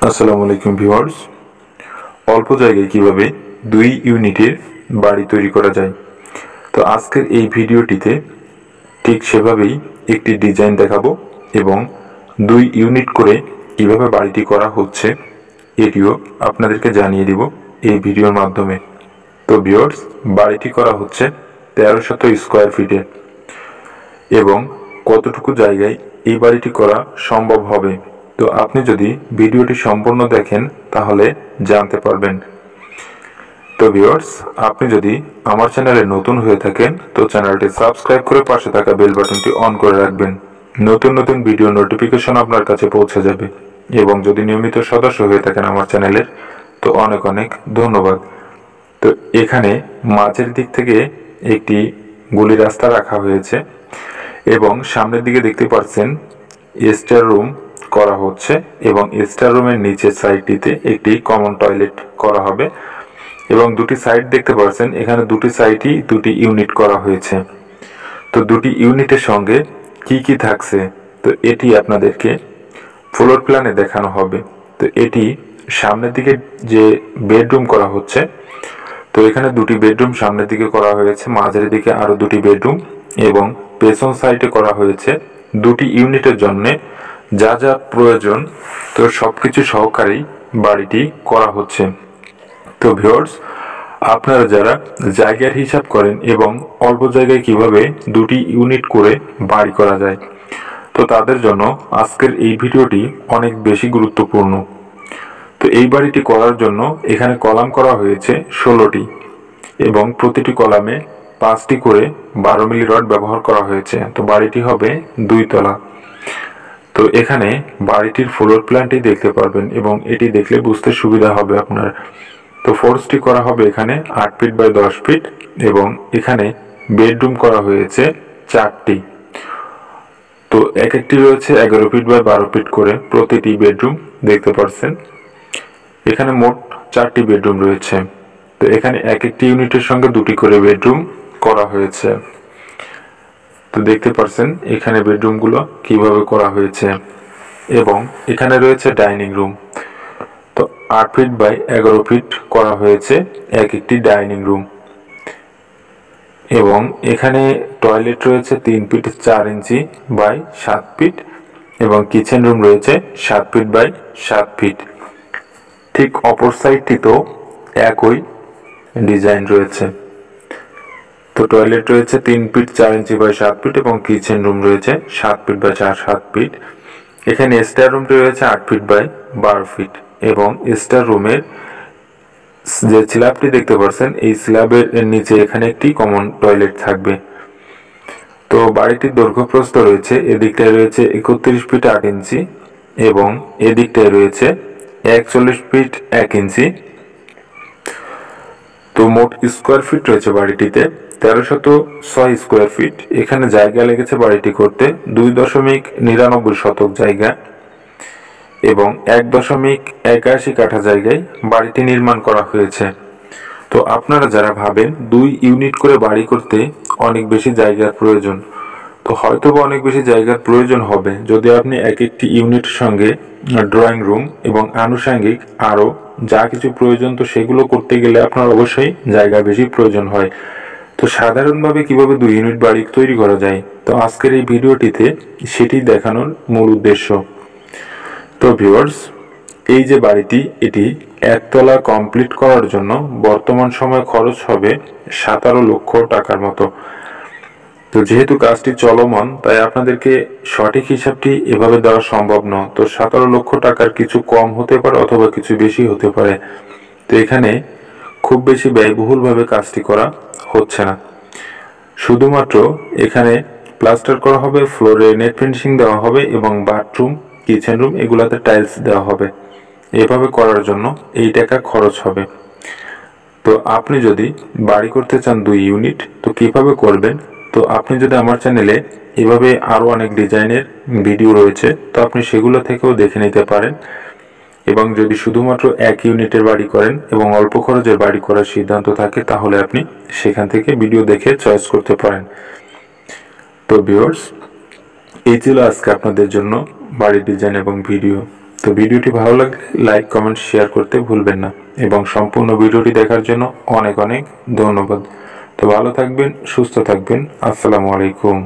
আসসালামু আলাইকুম ভিউয়ার্স। অল্প জায়গায় কিভাবে 2 ইউনিটের বাড়ি তৈরি করা যায়, তো আজকের এই ভিডিওটিতে ঠিক সেভাবেই একটি ডিজাইন দেখাবো এবং 2 ইউনিট করে কিভাবে বাড়িটি করা হচ্ছে এটিও আপনাদেরকে জানিয়ে দিব এই ভিডিওর মাধ্যমে। তো ভিউয়ার্স, বাড়িটি করা হচ্ছে 1300 স্কয়ার ফিটে এবং কতটুকু জায়গায় এই বাড়িটি করা সম্ভব হবে, তো আপনি যদি ভিডিওটি সম্পূর্ণ দেখেন তাহলে জানতে পারবেন। তো ভিউয়ার্স, আপনি যদি আমার চ্যানেলে নতুন হয়ে থাকেন তো চ্যানেলটি সাবস্ক্রাইব করে পাশে থাকা বেল বাটনটি অন করে রাখবেন। নতুন নতুন ভিডিও নোটিফিকেশন আপনার কাছে পৌঁছে যাবে। এবং যদি নিয়মিত সদস্য হয়ে থাকেন আমার চ্যানেলের তো অনেক অনেক ধন্যবাদ। তো এখানে মাঝের দিক থেকে একটি গলি রাস্তা রাখা হয়েছে এবং সামনের দিকে দেখতে পাচ্ছেন স্টার রুম করা হচ্ছে এবং স্টার রুমের নিচের সাইডটিতে একটি কমন টয়লেট করা হবে এবং দুটি সাইড দেখতে পাচ্ছেন, এখানে দুটি সাইডই দুটি ইউনিট করা হয়েছে। তো দুটি ইউনিটের সঙ্গে কি কি থাকছে তো এটি আপনাদেরকে ফ্লোর প্ল্যানে দেখানো হবে। তো এটি সামনের দিকে যে বেডরুম করা হচ্ছে, তো এখানে দুটি বেডরুম সামনের দিকে করা হয়েছে, মাঝের দিকে আরো দুটি বেডরুম এবং পেছন সাইডে করা হয়েছে দুটি ইউনিটের জন্য যা যা প্রয়োজন, তো সবকিছু সহকারেই বাড়িটি করা হচ্ছে। তো ভিউয়ার্স, আপনারা যারা জায়গার হিসাব করেন এবং অল্প জায়গায় কিভাবে দুটি ইউনিট করে বাড়ি করা যায়, তো তাদের জন্য আজকের এই ভিডিওটি অনেক বেশি গুরুত্বপূর্ণ। তো এই বাড়িটি করার জন্য এখানে কলাম করা হয়েছে 16টি এবং প্রতিটি কলামে 5টি করে 12 মিলি রড ব্যবহার করা হয়েছে। তো বাড়িটি হবে 2 তলা। তো এখানে বাড়িটির ফ্লোর প্ল্যানটি দেখতে পারবেন এবং এটি দেখলে বুঝতে সুবিধা হবে আপনার। তো ফোর্সটি করা হবে এখানে 8 ফিট বাই 10 ফিট এবং এখানে বেডরুম করা হয়েছে 4টি। তো এক একটি রয়েছে 11 ফিট বাই 12 ফিট করে প্রতিটি বেডরুম দেখতে পাচ্ছেন। এখানে মোট 4টি বেডরুম রয়েছে। তো এখানে এক একটি ইউনিটের সঙ্গে দুটি করে বেডরুম করা হয়েছে। তো দেখতে পাচ্ছেন এখানে বেডরুমগুলো কিভাবে করা হয়েছে এবং এখানে রয়েছে ডাইনিং রুম। তো 8 ফিট বাই 11 ফিট করা হয়েছে এক একটি ডাইনিং রুম এবং এখানে টয়লেট রয়েছে 3 ফিট 4 ইঞ্চি বাই 7 ফিট এবং কিচেন রুম রয়েছে 7 ফিট বাই 7 ফিট। ঠিক অপর সাইডটিতেও একই ডিজাইন রয়েছে। তো টয়লেট রয়েছে 3 ফিট 4 ইঞ্চি বাই 7 ফিট এবং কিচেন রুম রয়েছে 7 ফিট বাই 7 ফিট। এখানে স্টার রুমটি রয়েছে 8 ফিট বাই 12 ফিট এবং স্টার রুমের যে স্ল্যাবটি দেখতে পাচ্ছেন এই স্ল্যাবের নিচে এখানে একটি কমন টয়লেট থাকবে। তো বাড়িটির দৈর্ঘ্য প্রস্থ রয়েছে, এদিকটায় রয়েছে 31 ফিট 8 ইঞ্চি এবং এদিকটায় রয়েছে 41 ফিট 1 ইঞ্চি। তো মোট স্কোয়ার ফিট রয়েছে বাড়িটিতে 1306 স্কোয়ার ফিট। এখানে জায়গা লেগেছে বাড়িটি করতে 2.99 শতক জায়গা এবং 1.81 কাঠা জায়গায় বাড়িটি নির্মাণ করা হয়েছে। তো আপনারা যারা ভাবেন 2 ইউনিট করে বাড়ি করতে অনেক বেশি জায়গার প্রয়োজন, তো হয়তো বা অনেক বেশি জায়গার প্রয়োজন হবে যদি আপনি এক একটি ইউনিটের সঙ্গে ড্রয়িং রুম এবং আনুষঙ্গিক আরও যা কিছু প্রয়োজন, তো সেগুলো করতে গেলে আপনার অবশ্যই জায়গা বেশি প্রয়োজন হয়। তো সাধারণভাবে কিভাবে 2 ইউনিট বাড়ি তৈরি করা যায়, তো আজকের এই ভিডিওটিতে সেটি দেখানোর মূল উদ্দেশ্য। তো ভিউয়ার্স, এই যে বাড়িটি এটি একতলা কমপ্লিট করার জন্য বর্তমান সময় খরচ হবে 17 লক্ষ টাকার মতো। তো যেহেতু কাজটি চলমান তাই আপনাদেরকে সঠিক হিসাবটি এভাবে দেওয়া সম্ভব নয়। তো 17 লক্ষ টাকার কিছু কম হতে পারে অথবা কিছু বেশি হতে পারে। তো এখানে খুব বেশি ব্যয়বহুলভাবে কাজটি করা হচ্ছে না, শুধুমাত্র এখানে প্লাস্টার করা হবে, ফ্লোরে নেট ফিনিশিং দেওয়া হবে এবং বাথরুম কিচেন রুম এগুলাতে টাইলস দেওয়া হবে। এভাবে করার জন্য এই টাকা খরচ হবে। তো আপনি যদি বাড়ি করতে চান 2 ইউনিট, তো কিভাবে করবেন, তো আপনি যদি আমার চ্যানেলে এভাবে আরো অনেক ডিজাইনের ভিডিও রয়েছে তো আপনি সেগুলো থেকেও দেখে নিতে পারেন। এবং যদি শুধুমাত্র 1 ইউনিটের বাড়ি করেন এবং অল্প খরচের বাড়ি করার সিদ্ধান্ত থাকে তাহলে আপনি সেখান থেকে ভিডিও দেখে চয়েস করতে পারেন। তো ভিউয়ার্স, এই ছিল আজকে আপনাদের জন্য বাড়ির ডিজাইন এবং ভিডিও। তো তো ভিডিওটি ভালো লাগলে লাইক কমেন্ট শেয়ার করতে ভুলবেন না এবং সম্পূর্ণ ভিডিওটি দেখার জন্য অনেক অনেক ধন্যবাদ। তো ভালো থাকবেন, সুস্থ থাকবেন। আসসালামু আলাইকুম।